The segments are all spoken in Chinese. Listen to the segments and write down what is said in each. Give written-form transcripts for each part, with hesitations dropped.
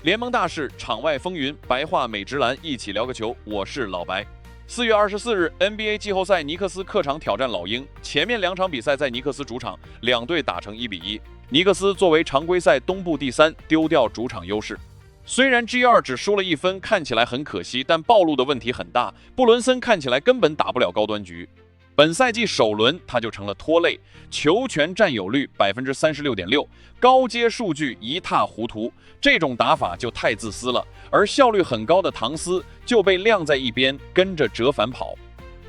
联盟大事，场外风云，白话美职篮，一起聊个球。我是老白。4月24日 ，NBA 季后赛，尼克斯客场挑战老鹰。前面2场比赛在尼克斯主场，两队打成1-1。尼克斯作为常规赛东部第3，丢掉主场优势。虽然 G2 只输了1分，看起来很可惜，但暴露的问题很大。布伦森看起来根本打不了高端局。本赛季首轮他就成了拖累，球权占有率 36.6%， 高阶数据一塌糊涂，这种打法就太自私了。而效率很高的唐斯就被晾在一边，跟着折返跑。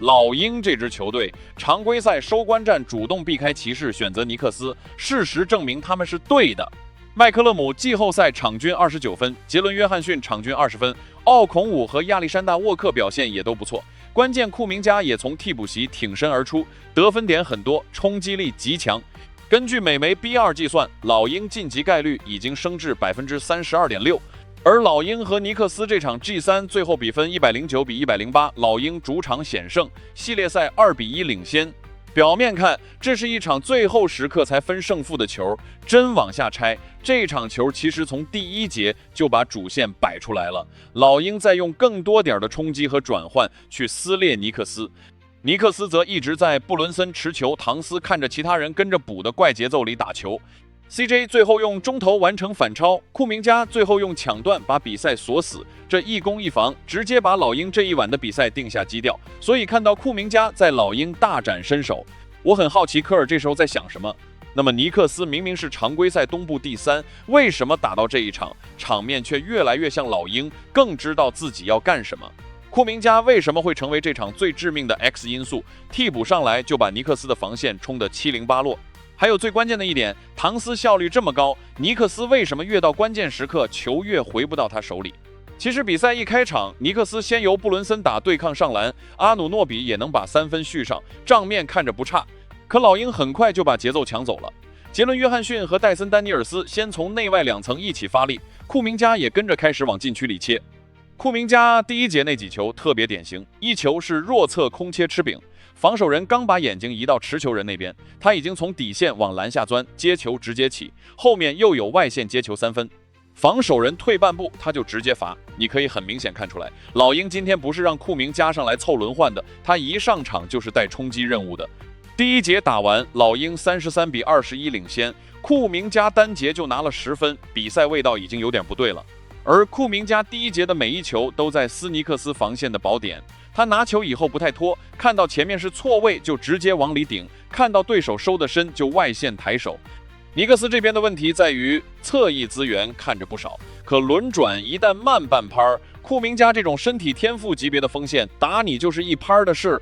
老鹰这支球队常规赛收官战主动避开骑士，选择尼克斯，事实证明他们是对的。麦克勒姆季后赛场均29分，杰伦约翰逊场均20分，奥孔武和亚历山大沃克表现也都不错。关键库明加也从替补席挺身而出，得分点很多，冲击力极强。根据美媒 B2 计算，老鹰晋级概率已经升至 32.6%。而老鹰和尼克斯这场 G3 最后比分109-108，老鹰主场险胜，系列赛2-1领先。表面看，这是一场最后时刻才分胜负的球，真往下拆，这场球其实从第1节就把主线摆出来了。老鹰在用更多点的冲击和转换去撕裂尼克斯，尼克斯则一直在布伦森持球，唐斯看着其他人跟着补的怪节奏里打球。CJ 最后用中投完成反超，库明加最后用抢断把比赛锁死，这一攻一防，直接把老鹰这一晚的比赛定下基调。所以看到库明加在老鹰大展身手，我很好奇科尔这时候在想什么。那么尼克斯明明是常规赛东部第3，为什么打到这一场，场面却越来越像老鹰，更知道自己要干什么？库明加为什么会成为这场最致命的 X 因素？替补上来就把尼克斯的防线冲得七零八落。还有最关键的一点，唐斯效率这么高，尼克斯为什么越到关键时刻球越回不到他手里？其实比赛一开场，尼克斯先由布伦森打对抗上篮，阿努诺比也能把3分续上，账面看着不差。可老鹰很快就把节奏抢走了，杰伦约翰逊和戴森丹尼尔斯先从内外2层一起发力，库明加也跟着开始往禁区里切。库明加第1节那几球特别典型，一球是弱侧空切吃饼，防守人刚把眼睛移到持球人那边，他已经从底线往篮下钻，接球直接起，后面又有外线接球3分，防守人退半步他就直接罚。你可以很明显看出来，老鹰今天不是让库明加上来凑轮换的，他一上场就是带冲击任务的。第1节打完，老鹰33-21领先，库明加单节就拿了10分，比赛味道已经有点不对了。而库明加第1节的每一球都在斯尼克斯防线的宝点，他拿球以后不太拖，看到前面是错位就直接往里顶，看到对手收得深就外线抬手。尼克斯这边的问题在于侧翼资源看着不少，可轮转一旦慢半拍，库明加这种身体天赋级别的锋线打你就是一拍的事。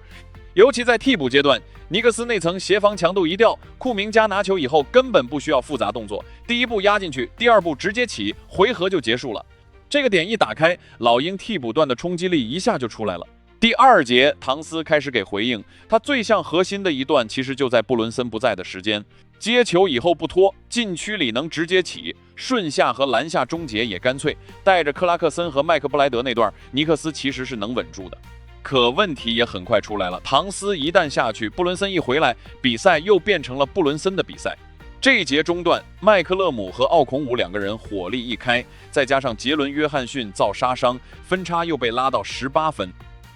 尤其在替补阶段，尼克斯那层协防强度一掉，库明加拿球以后根本不需要复杂动作，第1步压进去，第2步直接起，回合就结束了。这个点一打开，老鹰替补段的冲击力一下就出来了。第2节，唐斯开始给回应，他最像核心的一段其实就在布伦森不在的时间，接球以后不拖，禁区里能直接起，顺下和篮下终结也干脆，带着克拉克森和麦克布莱德那段，尼克斯其实是能稳住的。可问题也很快出来了，唐斯一旦下去，布伦森一回来，比赛又变成了布伦森的比赛。这一节中段，麦克勒姆和奥孔武2个人火力一开，再加上杰伦约翰逊造杀伤，分差又被拉到18分。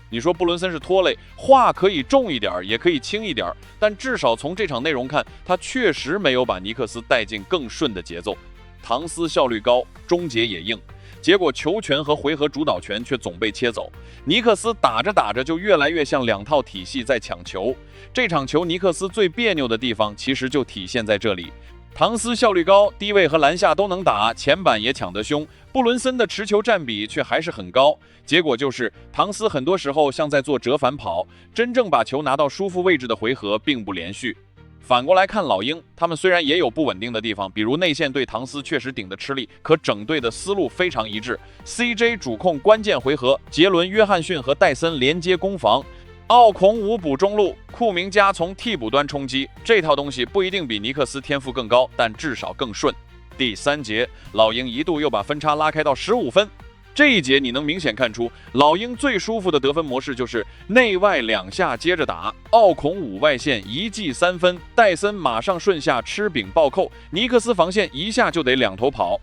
你说布伦森是拖累，话可以重一点也可以轻一点，但至少从这场内容看，他确实没有把尼克斯带进更顺的节奏。唐斯效率高，终结也硬，结果球权和回合主导权却总被切走。尼克斯打着打着就越来越像2套体系在抢球。这场球尼克斯最别扭的地方其实就体现在这里，唐斯效率高，低位和篮下都能打，前板也抢得凶，布伦森的持球占比却还是很高。结果就是唐斯很多时候像在做折返跑，真正把球拿到舒服位置的回合并不连续。反过来看老鹰，他们虽然也有不稳定的地方，比如内线对唐斯确实顶得吃力，可整队的思路非常一致。CJ 主控关键回合，杰伦约翰逊和戴森连接攻防，奥孔武补中路，库明加从替补端冲击，这套东西不一定比尼克斯天赋更高，但至少更顺。第3节，老鹰一度又把分差拉开到15分。这一节你能明显看出，老鹰最舒服的得分模式就是内外2下接着打，奥孔武外线一记3分，戴森马上顺下吃饼暴扣，尼克斯防线一下就得2头跑。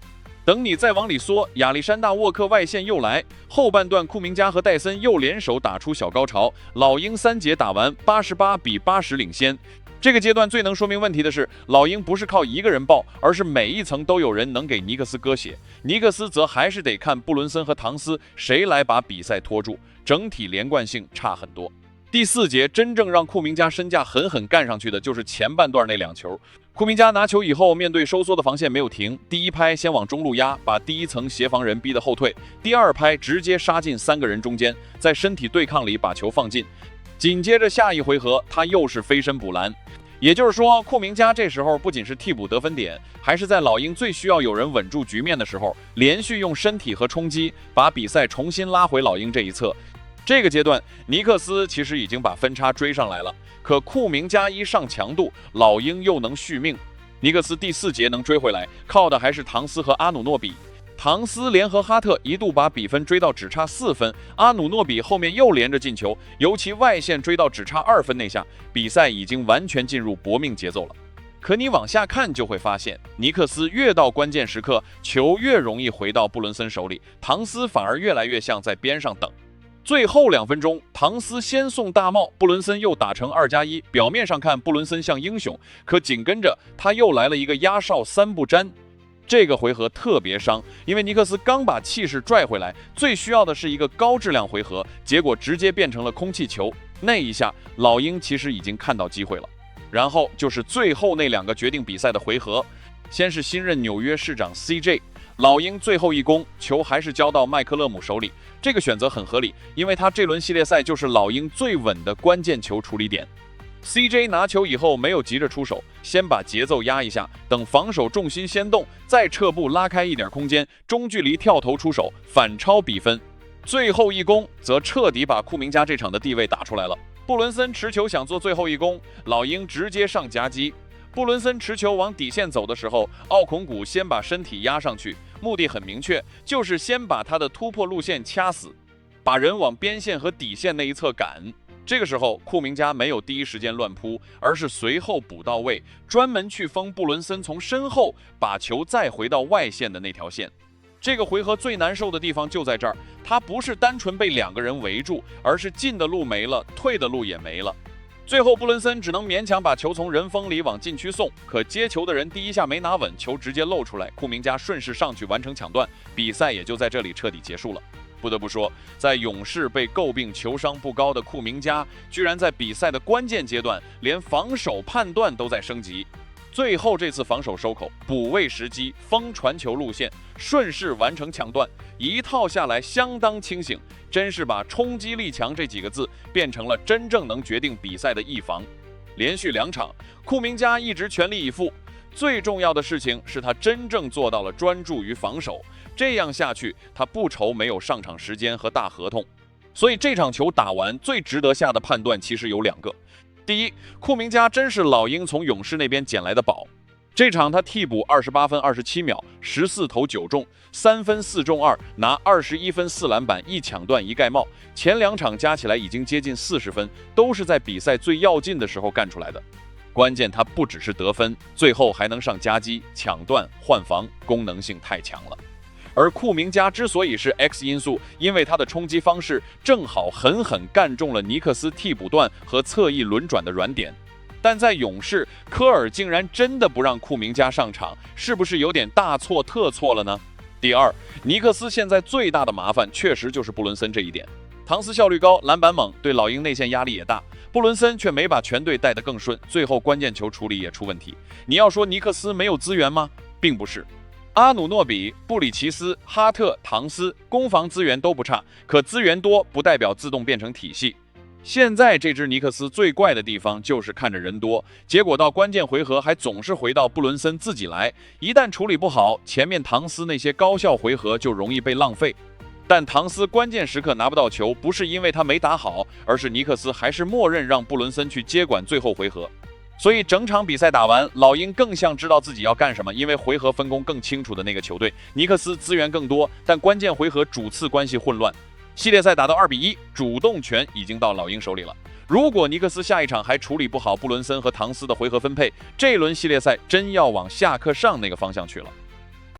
等你再往里缩，亚历山大·沃克外线又来，后半段库明加和戴森又联手打出小高潮，老鹰3节打完88-80领先。这个阶段最能说明问题的是，老鹰不是靠一个人爆，而是每一层都有人能给尼克斯割血。尼克斯则还是得看布伦森和唐斯谁来把比赛拖住，整体连贯性差很多。第4节真正让库明加身价狠狠干上去的就是前半段那2球。库明加拿球以后，面对收缩的防线没有停，第一拍先往中路压，把第一层协防人逼得后退；第2拍直接杀进3个人中间，在身体对抗里把球放进。紧接着下一回合，他又是飞身补篮。也就是说，库明加这时候不仅是替补得分点，还是在老鹰最需要有人稳住局面的时候，连续用身体和冲击把比赛重新拉回老鹰这一侧。这个阶段，尼克斯其实已经把分差追上来了，可库明加一上强度，老鹰又能续命。尼克斯第4节能追回来，靠的还是唐斯和阿努诺比。唐斯联合哈特一度把比分追到只差4分，阿努诺比后面又连着进球，尤其外线追到只差2分那下，比赛已经完全进入搏命节奏了。可你往下看就会发现，尼克斯越到关键时刻，球越容易回到布伦森手里，唐斯反而越来越像在边上等。最后2分钟，唐斯先送大帽，布伦森又打成2+1。表面上看布伦森像英雄，可紧跟着他又来了一个压哨3不沾。这个回合特别伤，因为尼克斯刚把气势拽回来，最需要的是一个高质量回合，结果直接变成了空气球。那一下，老鹰其实已经看到机会了。然后就是最后那2个决定比赛的回合，先是新任纽约市长 CJ。老鹰最后一攻，球还是交到麦克勒姆手里。这个选择很合理，因为他这轮系列赛就是老鹰最稳的关键球处理点。CJ 拿球以后没有急着出手，先把节奏压一下，等防守重心先动，再撤步拉开一点空间，中距离跳投出手，反超比分。最后一攻则彻底把库明加这场的地位打出来了。布伦森持球想做最后一攻，老鹰直接上夹击。布伦森持球往底线走的时候，奥孔古先把身体压上去，目的很明确，就是先把他的突破路线掐死，把人往边线和底线那一侧赶。这个时候，库明加没有第一时间乱扑，而是随后补到位，专门去封布伦森从身后把球再回到外线的那条线。这个回合最难受的地方就在这儿，他不是单纯被2个人围住，而是进的路没了，退的路也没了。最后布伦森只能勉强把球从人锋里往禁区送，可接球的人第一下没拿稳，球直接漏出来，库明加顺势上去完成抢断，比赛也就在这里彻底结束了。不得不说，在勇士被诟病球商不高的库明加，居然在比赛的关键阶段连防守判断都在升级。最后这次防守收口，补位时机，封传球路线，顺势完成抢断，一套下来相当清醒，真是把冲击力强这几个字变成了真正能决定比赛的一防。连续2场，库明加一直全力以赴，最重要的事情是他真正做到了专注于防守，这样下去他不愁没有上场时间和大合同。所以这场球打完，最值得下的判断其实有2个。第一，库明加真是老鹰从勇士那边捡来的宝。这场他替补28分27秒，14投9中，3分4中2，拿21分4篮板1抢断1盖帽。前2场加起来已经接近40分，都是在比赛最要劲的时候干出来的。关键他不只是得分，最后还能上夹击、抢断、换防，功能性太强了。而库明加之所以是 X 因素，因为他的冲击方式正好狠狠干中了尼克斯替补段和侧翼轮转的软点。但在勇士，科尔竟然真的不让库明加上场，是不是有点大错特错了呢？第二，尼克斯现在最大的麻烦确实就是布伦森这一点。唐斯效率高，篮板猛，对老鹰内线压力也大，布伦森却没把全队带得更顺，最后关键球处理也出问题。你要说尼克斯没有资源吗？并不是。阿努诺比、布里奇斯、哈特、唐斯攻防资源都不差，可资源多不代表自动变成体系。现在这支尼克斯最怪的地方就是看着人多，结果到关键回合还总是回到布伦森自己来，一旦处理不好，前面唐斯那些高效回合就容易被浪费。但唐斯关键时刻拿不到球，不是因为他没打好，而是尼克斯还是默认让布伦森去接管最后回合。所以整场比赛打完，老鹰更像知道自己要干什么，因为回合分工更清楚的那个球队。尼克斯资源更多，但关键回合主次关系混乱。系列赛打到2-1，主动权已经到老鹰手里了。如果尼克斯下一场还处理不好布伦森和唐斯的回合分配，这轮系列赛真要往下课上那个方向去了。